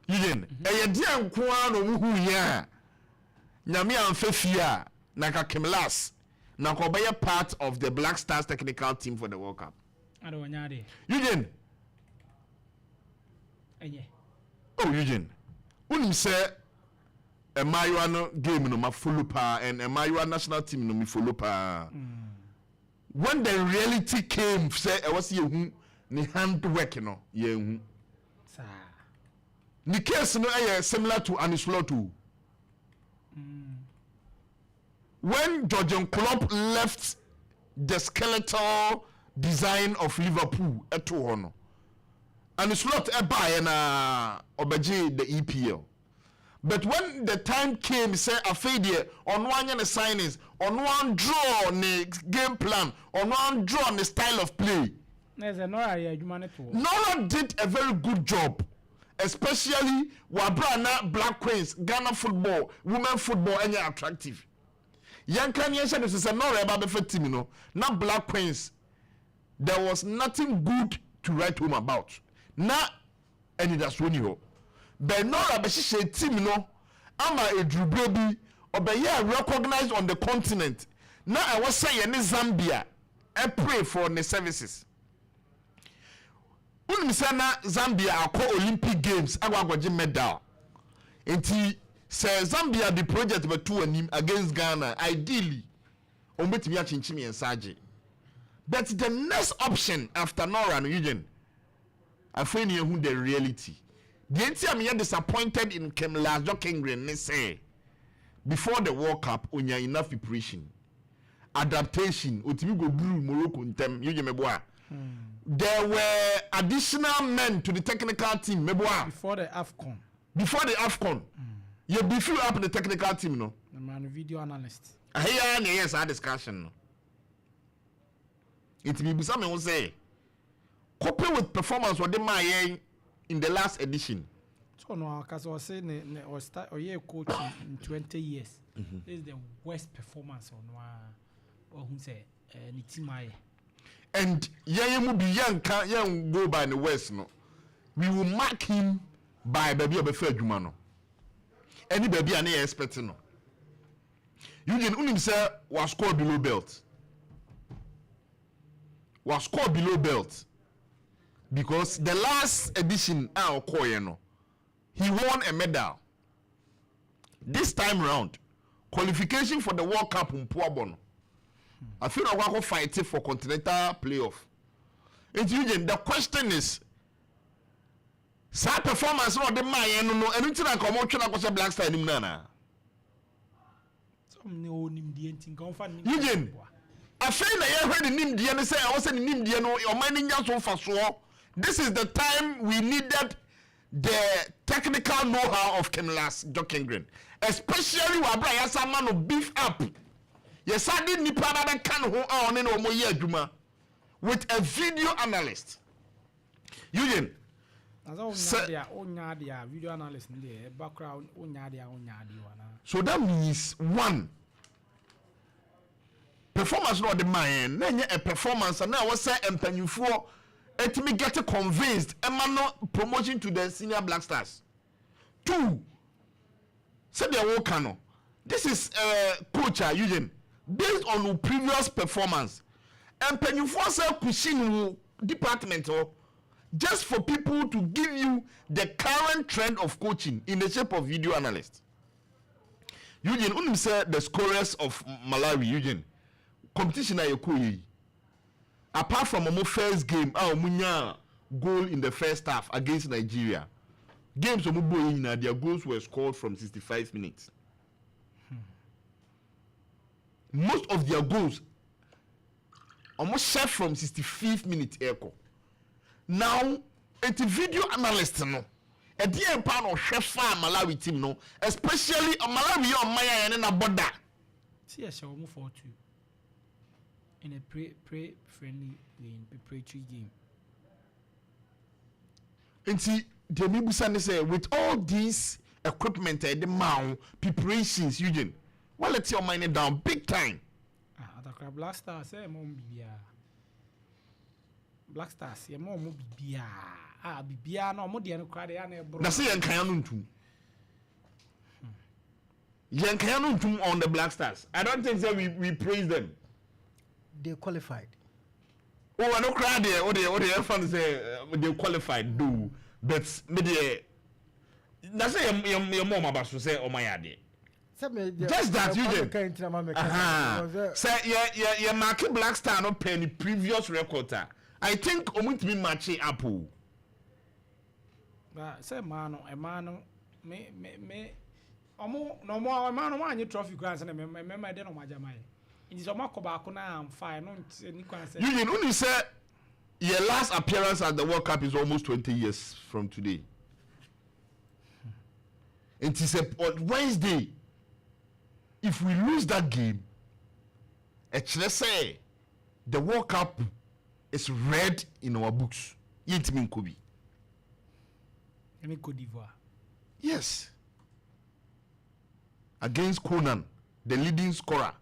Eugene, dia nko a no hu hia. Nyame amfafia na ka Kim Lars na ko be part of the Black Stars technical team for the World Cup. I don't want Eugene. Oh Eugene. Unim say Emayiwa no game no ma follow pa and Emayiwa national team no me follow pa. When the reality came say I was you ni handwork no ye hu. Sa. Ni case no similar to Anislot. When Georgian Klopp left the skeletal design of Liverpool eto hono and slot e buy na obeje the EPL, but when the time came say afedie on one the signings on one draw the game plan on one draw the style of play, Nora did a very good job, especially Wabrana Black Queens Ghana football women football any attractive. Young Kanye said this is a no about the team, you know. Not Black Queens. There was nothing good to write home about. Now, and that's when you but no Rabeshe team, you know. Ama a Drew baby or by year recognized on the continent. Now I was saying in Zambia, I pray for the services. Unisana Zambia are called Olympic Games, I will medal. Say Zambia the project but two and him against Ghana ideally ombetimi achinchimi ensaje, but the next option after Nora and Eugene I find you who the reality the entire me disappointed in Kim Lars Bjorkergren ne say before the World Cup onya enough preparation adaptation otimi go bru Morocco ntem Eugene meboa. There were additional men to the technical team meboa before the AFCON. You beef you up the technical team, no? The man video analyst. Here, yes, our discussion. No. It will be something will say. Couple with performance what they my in the last edition. So no, because I was saying or start or year coaching in 20 years. This is the worst performance on or who say ni team I. And yeah, you be young go by the West, no. We will mark him by baby of a fair Jumano. Any baby and expecting no. Eugene unim say was scored below belt. Was scored below belt because the last edition he won a medal. This time round, qualification for the World Cup in Puabono. I feel I want to fight it for continental playoff. And Eugene, the question is. Sa performance no de man no enu na komo twa na Black Star nim na some ne onim die ntin kan fa nim Eugene afei na ye hwede nim die no say I say nim die no o man nya so fa so. This is the time we needed the technical know-how of Kim Lars Bjorkergren, especially wabra yasama no beef up yesade nipa na be kan ho a one na o mo ye adwuma with a video analyst. Eugene video analyst background so that means one performance not the man a performance and now was say empanyufo etimi get convinced emano promotion to the senior Black Stars. Two say they work no this is coach Eugene based on previous performance empanyufo say kushin department or just for people to give you the current trend of coaching in the shape of video analyst. Eugene, unim say the scorers of Malawi, Eugene, competition na yekoyi. Apart from our first game, our munya goal in the first half against Nigeria. Games omubo their goals were scored from 65 minutes. Most of their goals almost shot from 65 minutes echo. Now, it's a video analyst no. A dear part of chef Malawi team no, especially a Malawi on Maya and a border. See, I shall move forward to in a pre-friendly in preparatory game. And see, the Mibusan say with all these equipment and the mount preparations, Eugene, well, let's your money down big time. Attakora Black Stars say mom bibia. Black Stars, your mom will be bia. bibia na omo de no kwade ya na ebro na say yenkan no ntum yenkan no ntum on the Black Stars. I don't think that we praise them. They qualified. Oh, I no crowd there. What fans say they qualified do, but me that's your mom about to say oh my yard. Just that you did. Say yeah market Black Star no penny previous record. I think omuntu be match Apple. But say man me omo no more man no anya trophy grants na me dey no majamai. It is omo ko ba ko na am fine no ni kwan say. You only say your last appearance at the World Cup is almost 20 years from today. It is on Wednesday. If we lose that game, let's say the World Cup is read in our books. Yet mean Kobe. Any Cote d'Ivoire. Yes. Against Conan, the leading scorer.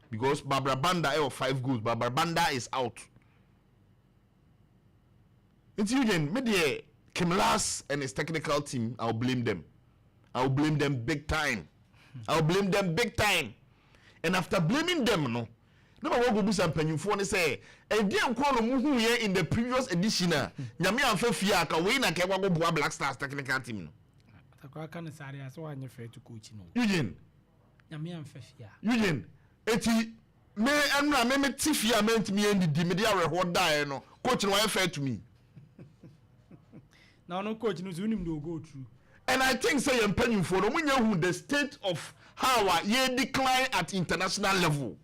Because Barbara Banda have 5 goals. Barbara Banda is out. It's Eugene, maybe Kim Lars and his technical team, I'll blame them. I'll blame them big time. I'll blame them big time. And after blaming them, no one go do some penyufo ne say, "E di anko no mu hu ye in the previous edition a, nyame amfa fia ka we na ke go boa Black Stars technical team no." Attakora kan sare aso anya fair to coach no. Eugene, nyame amfa fia. Eugene, eti me anura me tifia me ntimi endidi me dia reho dae no. Coach no fair to me. Now no coach no so nim do go through. And I think say penyufo no munya hu the state of how ye decline at international level.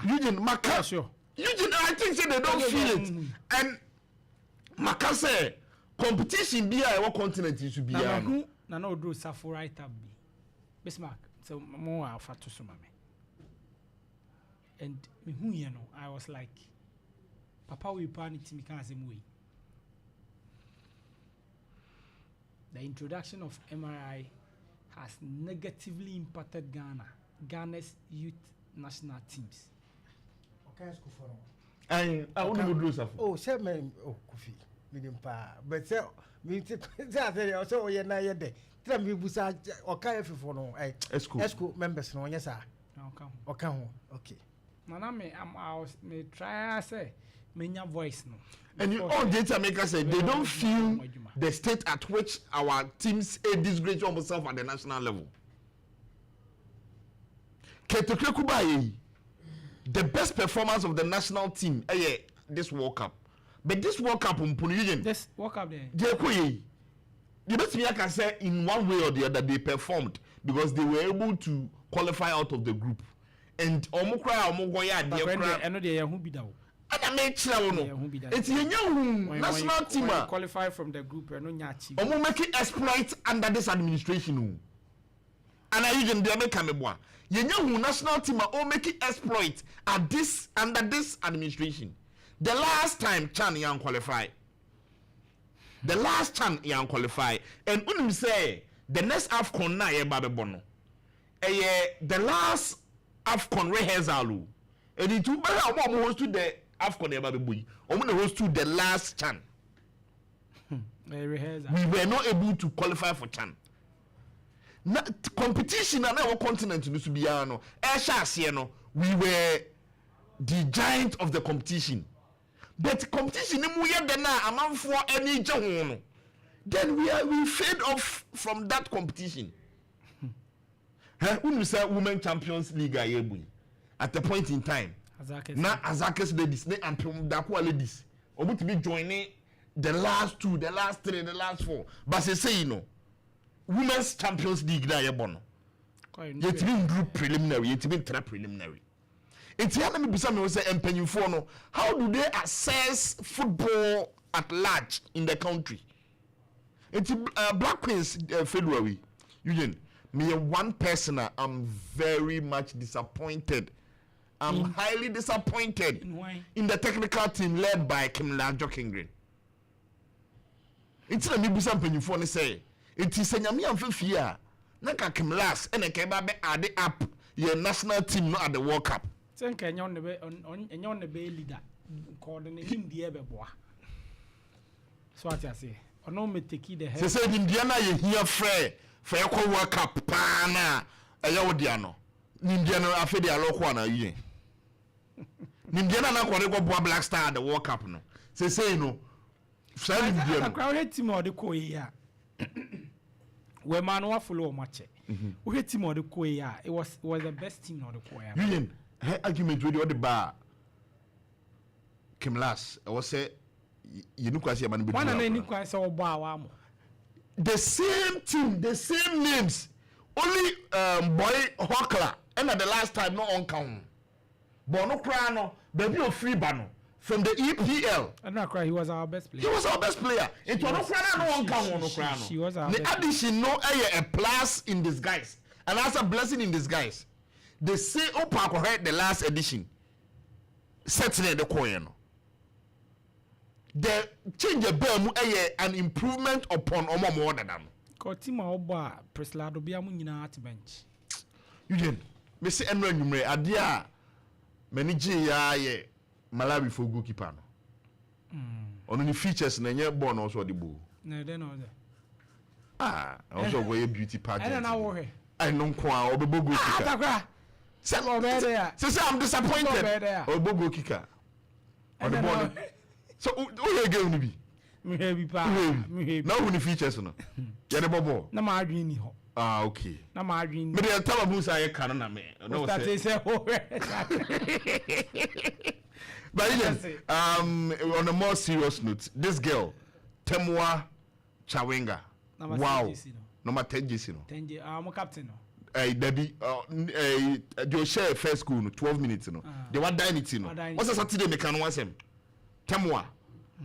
Eugene Maka, sure. Eugene, I think say they don't feel it. And Maka say competition be a continent it should be. Na no do safo right up be. Bismarck, so more alpha to some me. And me who you know, I was like, Papa we plan it me can same way. The introduction of MRI has negatively impacted Ghana's youth national teams. Okay, school for and I want to do something. Oh, say me Kofi, me dem pa. But say me say so ye na ye de. Tell me busa okay for no. Esco members no yes sir. Okay ho. Okay. Nana me me try say me nya voice no. And you all data makers say they don't feel the state at which our teams are disgraced themselves at the national level. The best performance of the national team this World Cup. But this World Cup this World Cup there. The best me can say in one way or the other they performed because they were able to qualify out of the group. And and I made sure it's a young national team qualify from the group and no achieve. Make exploit under this administration. And I even there make a young national team are making exploit at this under this administration. The last time Chan young qualify. The last Chan young qualify. And when say the next AFCON na ye babe bono. The last AFCON rehearsal. And it will be host to the AFCON eba be boy. Omo host to the last Chan. We were not able to qualify for Chan. Na competition na our continent no so bia no. No, we were the giant of the competition. But competition mu ye de na amanfo ani je ho no. Then we fade off from that competition. When we say Women Champions League at a point in time. Now Azakes ladies, and Dakwa ladies, or to be joining the last 2, the last 3, the last 4. But say Women's Champions League that you born. Yet been group preliminary, yet been preliminary. It's here let me be some say empenyufo. How do they assess football at large in the country? It's Black Queens February. Eugene, me one person I'm very much disappointed. I'm highly disappointed in the technical team led by Kim Lars Bjorkergren. It's a me be some empenyufo say. It is a nyame amfafia. Na ka Kim Lars and a keba be add up your national team not at the World Cup. Think enyon the be leader coordinating the ebe boa. So what I say. ono me take the head se say nimdia na ye hia frɛ fa yakɔ World Cup pa na ɛyɛ wo dia no nimdia no afedi alɔkɔ na yie nimdia na kɔ de go Black Star the World Cup no se say no fa nimdia no crowd hate team or the ko ya we man wa follow match we hate team or the ko ya it was the best team or the ko ya Union argument with the bar Kim Lars I was say you know kwasi man be one and any kwasi obo awamo the same team the same names only boy Hawkler and the last time no on count but no cry no baby of free bano from the EPL and not cry he was our best player it was no cry no on count no cry no she was our the addition no a plus in disguise and as a blessing in disguise they say Opa correct the last edition certainly the coin no the change the bell an improvement upon omo more than them. Kotima oba Preslado bia mu nyina at bench. Eugene, me say enra nwumre ade a mani gye ya ye Malawi for goalkeeper no. Ono ni features na nye ball no so de bo. Na de no de. Also go beauty pageant. I don't know. I know kwa obebo goalkeeper. Attakora. Say I'm disappointed. Obebo goalkeeper. On the ball. So who you game no be? Me heavy pa. Now who the features no? Ya de bobo. Na ma adwin ni ho. Okay. Na ma adwin. Me dey tell abu say kan na me. No say But on a more serious note, this girl Temwa Chawenga. Wow. Number 10 JC no. 10 J mo captain no. Debbie you share first school no 12 minutes no. They were dining it no. What's a Saturday me can once him. Temwa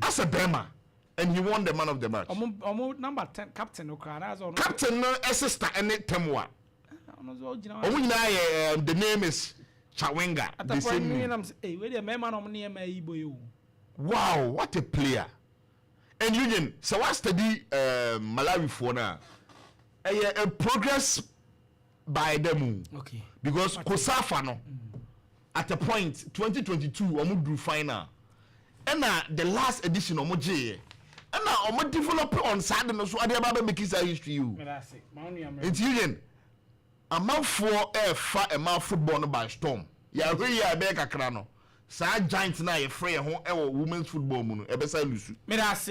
as a Bema and he won the man of the match. Omo number 10 captain no cry that's all. Captain no sister and Temwa. The name is Chawenga. The same name. Hey, where the man on near my Ibo. Wow, what a player. And Union, so I study Malawi for now. A progress by them. Okay. Because Kosafa no at a point 2022 omo do final. And the last edition omo J. And now omo develop on Saturday no so ade ba make it history you. It's Union. A man for a man football no by storm. Ya we ya be kakra no. Sa giant na ye free ho e wo women's football mu no e be sa lusu.